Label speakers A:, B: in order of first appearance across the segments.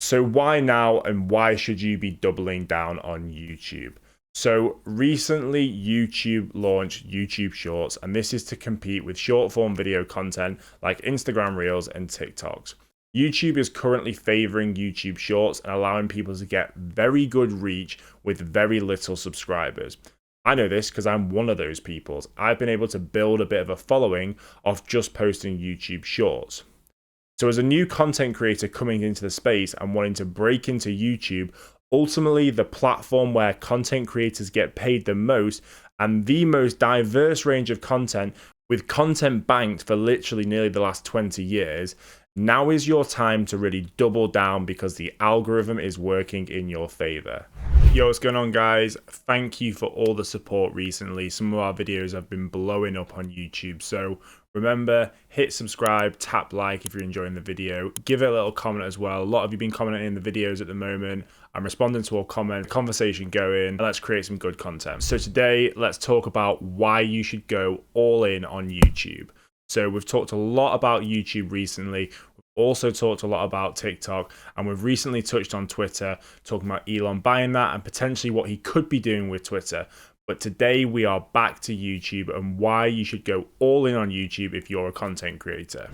A: So why now, and why should you be doubling down on YouTube? So recently YouTube launched YouTube Shorts, and this is to compete with short form video content like Instagram Reels and TikToks. YouTube is currently favoring YouTube Shorts and allowing people to get very good reach with very little subscribers. I know this because I'm one of those people. I've been able to build a bit of a following off just posting YouTube Shorts. So as a new content creator coming into the space and wanting to break into YouTube, ultimately the platform where content creators get paid the most and the most diverse range of content, with content banked for literally nearly the last 20 years, now is your time to really double down because the algorithm is working in your favor. Yo, what's going on, guys? Thank you for all the support recently. Some of our videos have been blowing up on YouTube. So remember, hit subscribe, tap like if you're enjoying the video. Give it a little comment as well. A lot of you have been commenting in the videos at the moment. I'm responding to all comments, conversation going. Let's create some good content. So today, let's talk about why you should go all in on YouTube. So we've talked a lot about YouTube recently. We've also talked a lot about TikTok, and we've recently touched on Twitter, talking about Elon buying that and potentially what he could be doing with Twitter. But today we are back to YouTube and why you should go all in on YouTube if you're a content creator.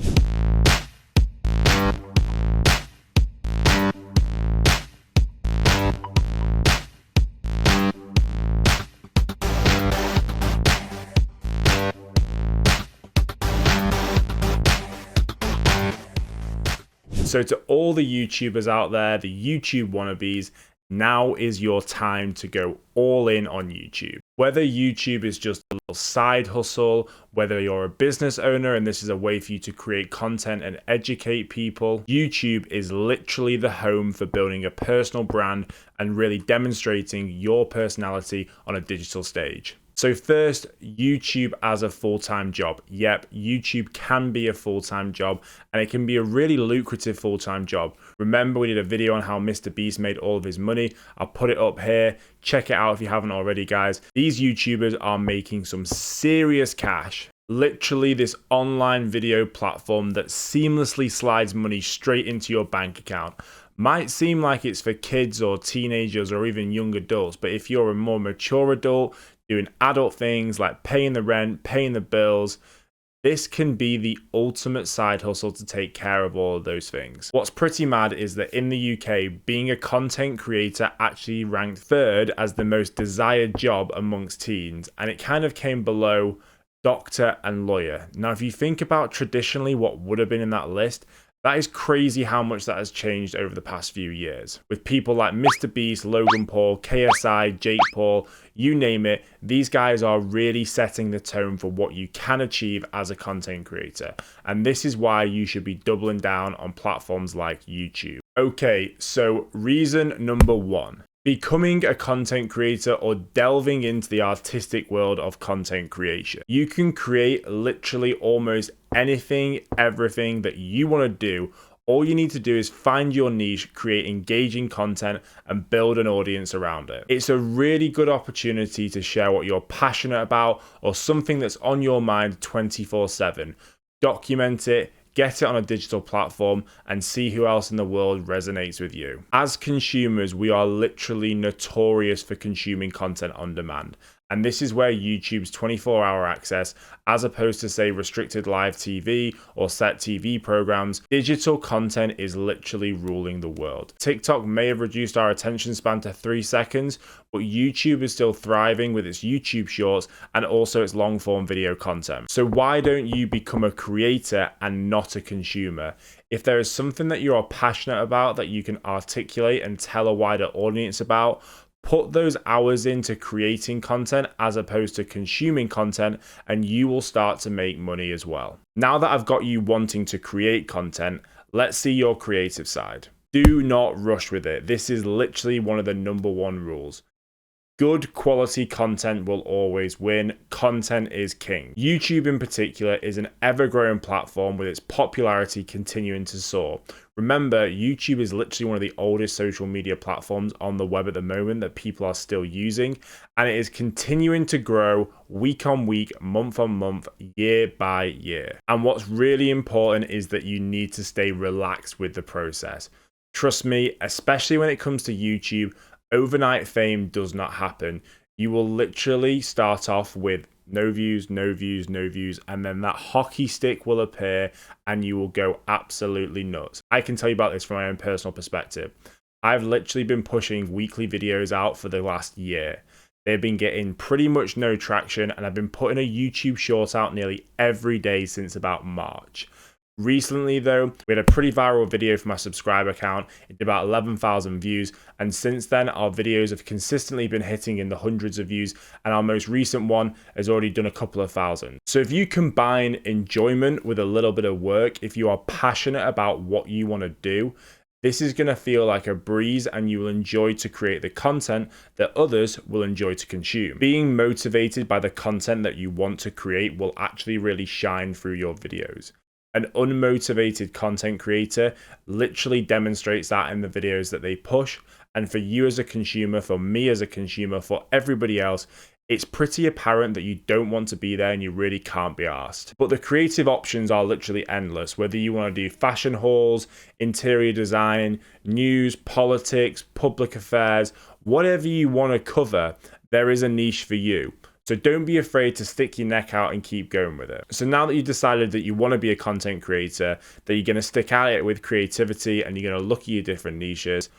A: So to all the YouTubers out there, the YouTube wannabes, now is your time to go all in on YouTube. Whether YouTube is just a little side hustle, whether you're a business owner and this is a way for you to create content and educate people, YouTube is literally the home for building a personal brand and really demonstrating your personality on a digital stage. So first, YouTube as a full-time job. Yep, YouTube can be a full-time job and it can be a really lucrative full-time job. Remember, we did a video on how Mr. Beast made all of his money. I'll put it up here. Check it out if you haven't already, guys. These YouTubers are making some serious cash. Literally this online video platform that seamlessly slides money straight into your bank account. Might seem like it's for kids or teenagers or even young adults, but if you're a more mature adult, doing adult things like paying the rent, paying the bills, this can be the ultimate side hustle to take care of all of those things. What's pretty mad is that in the UK, being a content creator actually ranked third as the most desired job amongst teens, and it kind of came below doctor and lawyer. Now, if you think about traditionally what would have been in that list, that is crazy how much that has changed over the past few years. With people like Mr. Beast, Logan Paul, KSI, Jake Paul, you name it, these guys are really setting the tone for what you can achieve as a content creator. And this is why you should be doubling down on platforms like YouTube. Okay, so reason number one. Becoming a content creator or delving into the artistic world of content creation. You can create literally almost anything, everything that you want to do. All you need to do is find your niche, create engaging content, and build an audience around it. It's a really good opportunity to share what you're passionate about or something that's on your mind 24/7. Document it, get it on a digital platform, and see who else in the world resonates with you. As consumers, we are literally notorious for consuming content on demand. And this is where YouTube's 24-hour access, as opposed to say restricted live TV or set TV programs, digital content is literally ruling the world. TikTok may have reduced our attention span to 3 seconds, but YouTube is still thriving with its YouTube Shorts and also its long form video content. So why don't you become a creator and not a consumer? If there is something that you are passionate about that you can articulate and tell a wider audience about, put those hours into creating content as opposed to consuming content, and you will start to make money as well. Now that I've got you wanting to create content, let's see your creative side. Do not rush with it. This is literally one of the #1 rules. Good quality content will always win. Content is king. YouTube in particular is an ever-growing platform with its popularity continuing to soar. Remember, YouTube is literally one of the oldest social media platforms on the web at the moment that people are still using, and it is continuing to grow week on week, month on month, year by year. And what's really important is that you need to stay relaxed with the process. Trust me, especially when it comes to YouTube, overnight fame does not happen. You will literally start off with no views, no views, no views, and then that hockey stick will appear and you will go absolutely nuts. I can tell you about this from my own personal perspective. I've literally been pushing weekly videos out for the last year. They've been getting pretty much no traction, and I've been putting a YouTube short out nearly every day since about March. Recently, though, we had a pretty viral video from our subscriber count. It did about 11,000 views, and since then, our videos have consistently been hitting in the hundreds of views, and our most recent one has already done a couple of thousand. So if you combine enjoyment with a little bit of work, if you are passionate about what you want to do, this is going to feel like a breeze, and you will enjoy to create the content that others will enjoy to consume. Being motivated by the content that you want to create will actually really shine through your videos. An unmotivated content creator literally demonstrates that in the videos that they push. And for you as a consumer, for me as a consumer, for everybody else, it's pretty apparent that you don't want to be there and you really can't be asked. But the creative options are literally endless. Whether you want to do fashion hauls, interior design, news, politics, public affairs, whatever you want to cover, there is a niche for you. So don't be afraid to stick your neck out and keep going with it. So now that you've decided that you want to be a content creator, that you're going to stick at it with creativity and you're going to look at your different niches,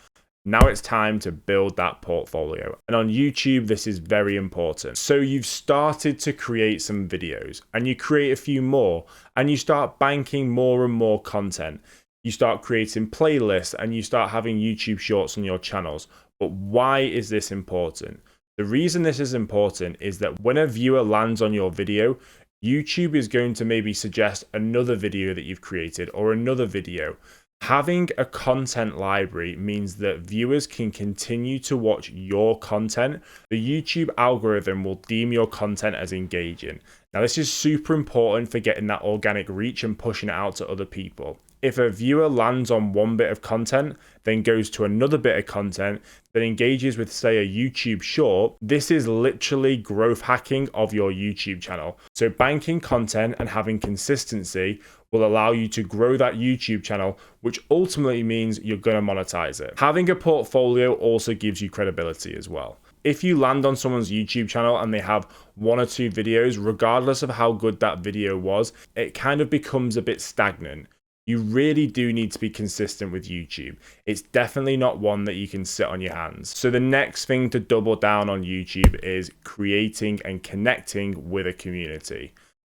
A: now it's time to build that portfolio. And on YouTube, this is very important. So you've started to create some videos and you create a few more and you start banking more and more content. You start creating playlists and you start having YouTube shorts on your channels. But why is this important? The reason this is important is that when a viewer lands on your video, YouTube is going to maybe suggest another video that you've created or another video. Having a content library means that viewers can continue to watch your content. The YouTube algorithm will deem your content as engaging. Now, this is super important for getting that organic reach and pushing it out to other people. If a viewer lands on one bit of content, then goes to another bit of content, then engages with, say, a YouTube short, this is literally growth hacking of your YouTube channel. So banking content and having consistency will allow you to grow that YouTube channel, which ultimately means you're going to monetize it. Having a portfolio also gives you credibility as well. If you land on someone's YouTube channel and they have one or two videos, regardless of how good that video was, it kind of becomes a bit stagnant. You really do need to be consistent with YouTube. It's definitely not one that you can sit on your hands. So the next thing to double down on YouTube is creating and connecting with a community.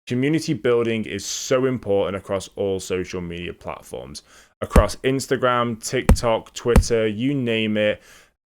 A: Community building is so important across all social media platforms. Across Instagram, TikTok, Twitter, you name it.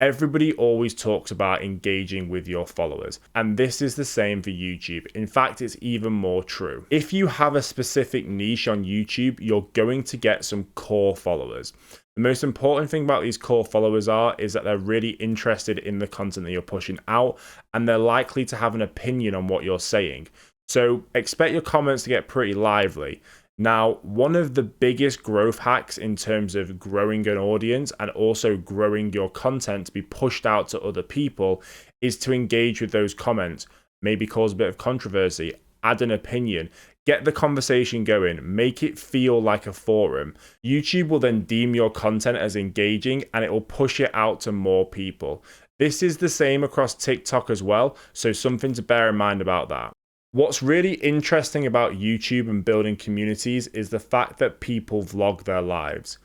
A: Everybody always talks about engaging with your followers, and this is the same for YouTube. In fact, it's even more true. If you have a specific niche on YouTube, you're going to get some core followers. The most important thing about these core followers is that they're really interested in the content that you're pushing out, and they're likely to have an opinion on what you're saying. So expect your comments to get pretty lively. Now, one of the biggest growth hacks in terms of growing an audience and also growing your content to be pushed out to other people is to engage with those comments, maybe cause a bit of controversy, add an opinion, get the conversation going, make it feel like a forum. YouTube will then deem your content as engaging and it will push it out to more people. This is the same across TikTok as well, so something to bear in mind about that. What's really interesting about YouTube and building communities is the fact that people vlog their lives.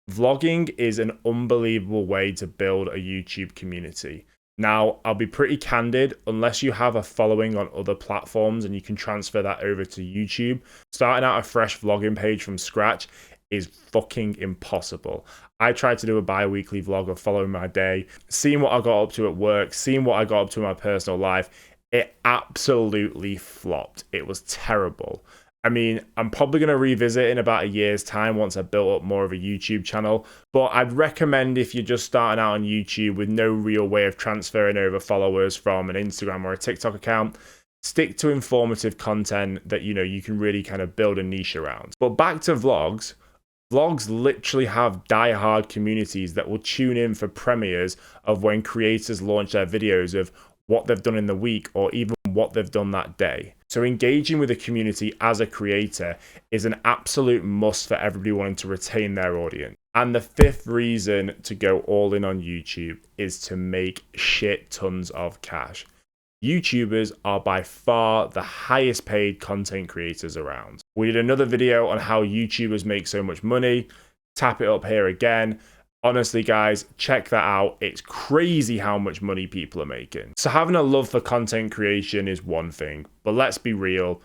A: Vlogging is an unbelievable way to build a YouTube community. Now, I'll be pretty candid, unless you have a following on other platforms and you can transfer that over to YouTube, starting out a fresh vlogging page from scratch is fucking impossible. I tried to do a bi-weekly vlog of following my day, seeing what I got up to at work, seeing what I got up to in my personal life. It absolutely flopped. It was terrible. I mean, I'm probably going to revisit in about a year's time once I've built up more of a YouTube channel. But I'd recommend if you're just starting out on YouTube with no real way of transferring over followers from an Instagram or a TikTok account, stick to informative content that, you can really kind of build a niche around. But back to vlogs. Vlogs literally have die-hard communities that will tune in for premieres of when creators launch their videos of what they've done in the week or even what they've done that day. So engaging with a community as a creator is an absolute must for everybody wanting to retain their audience. And the fifth reason to go all in on YouTube is to make shit tons of cash. YouTubers are by far the highest paid content creators around. We did another video on how YouTubers make so much money. Tap it up here again. Honestly, guys, check that out. It's crazy how much money people are making. So having a love for content creation is one thing, but let's be real.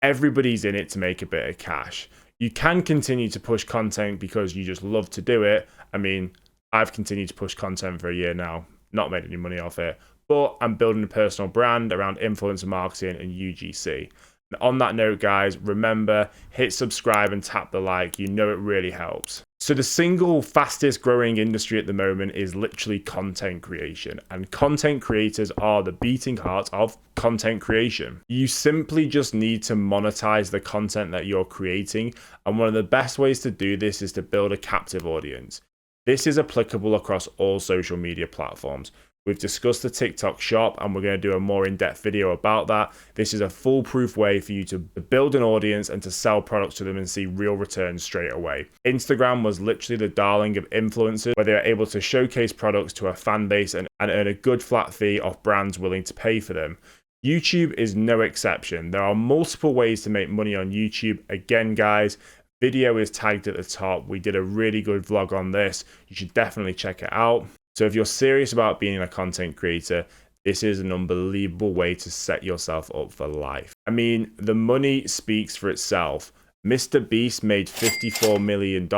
A: Everybody's in it to make a bit of cash. You can continue to push content because you just love to do it. I mean, I've continued to push content for a year now, not made any money off it, but I'm building a personal brand around influencer marketing and UGC. And on that note, guys, remember, hit subscribe and tap the like. You know it really helps. So the single fastest growing industry at the moment is literally content creation, and content creators are the beating heart of content creation. You simply just need to monetize the content that you're creating, and one of the best ways to do this is to build a captive audience. This is applicable across all social media platforms. We've discussed the TikTok shop and we're going to do a more in-depth video about that. This is a foolproof way for you to build an audience and to sell products to them and see real returns straight away. Instagram was literally the darling of influencers, where they are able to showcase products to a fan base and earn a good flat fee off brands willing to pay for them. YouTube is no exception. There are multiple ways to make money on YouTube. Again, guys, video is tagged at the top. We did a really good vlog on this. You should definitely check it out. So if you're serious about being a content creator, this is an unbelievable way to set yourself up for life. I mean, the money speaks for itself. Mr. Beast made $54 million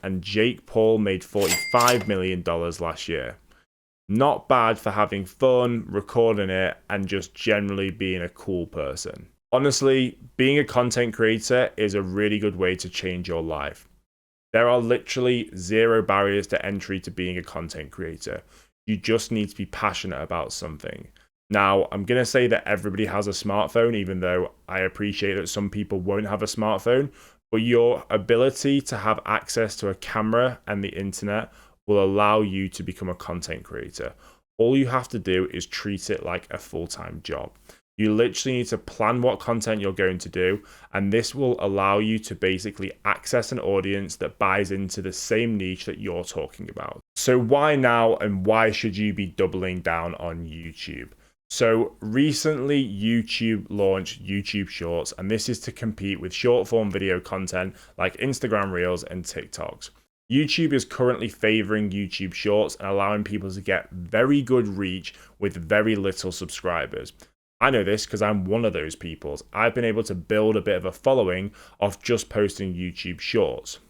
A: and Jake Paul made $45 million last year. Not bad for having fun, recording it, and just generally being a cool person. Honestly, being a content creator is a really good way to change your life. There are literally zero barriers to entry to being a content creator. You just need to be passionate about something. Now, I'm going to say that everybody has a smartphone, even though I appreciate that some people won't have a smartphone, but your ability to have access to a camera and the internet will allow you to become a content creator. All you have to do is treat it like a full-time job. You literally need to plan what content you're going to do, and this will allow you to basically access an audience that buys into the same niche that you're talking about. So why now, and why should you be doubling down on YouTube? So recently YouTube launched YouTube Shorts, and this is to compete with short form video content like Instagram Reels and TikToks. YouTube is currently favoring YouTube Shorts and allowing people to get very good reach with very little subscribers. I know this because I'm one of those people. I've been able to build a bit of a following off just posting YouTube Shorts.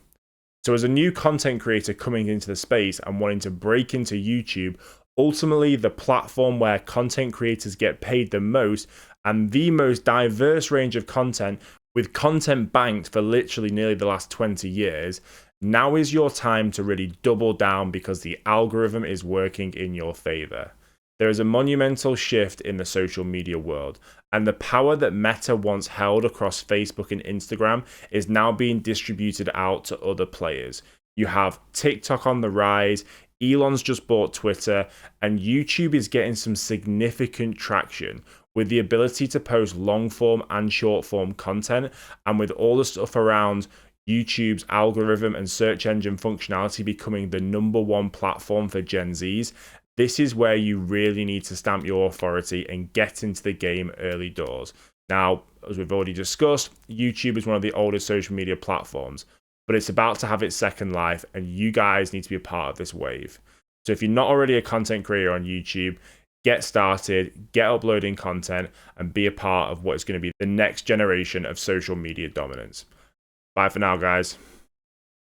A: So as a new content creator coming into the space and wanting to break into YouTube, ultimately the platform where content creators get paid the most and the most diverse range of content, with content banked for literally nearly the last 20 years, now is your time to really double down because the algorithm is working in your favor. There is a monumental shift in the social media world, and the power that Meta once held across Facebook and Instagram is now being distributed out to other players. You have TikTok on the rise, Elon's just bought Twitter, and YouTube is getting some significant traction with the ability to post long form and short form content, and with all the stuff around YouTube's algorithm and search engine functionality becoming the #1 platform for Gen Zs. This is where you really need to stamp your authority and get into the game early doors. Now, as we've already discussed, YouTube is one of the oldest social media platforms, but it's about to have its second life, and you guys need to be a part of this wave. So if you're not already a content creator on YouTube, get started, get uploading content, and be a part of what is going to be the next generation of social media dominance. Bye for now, guys.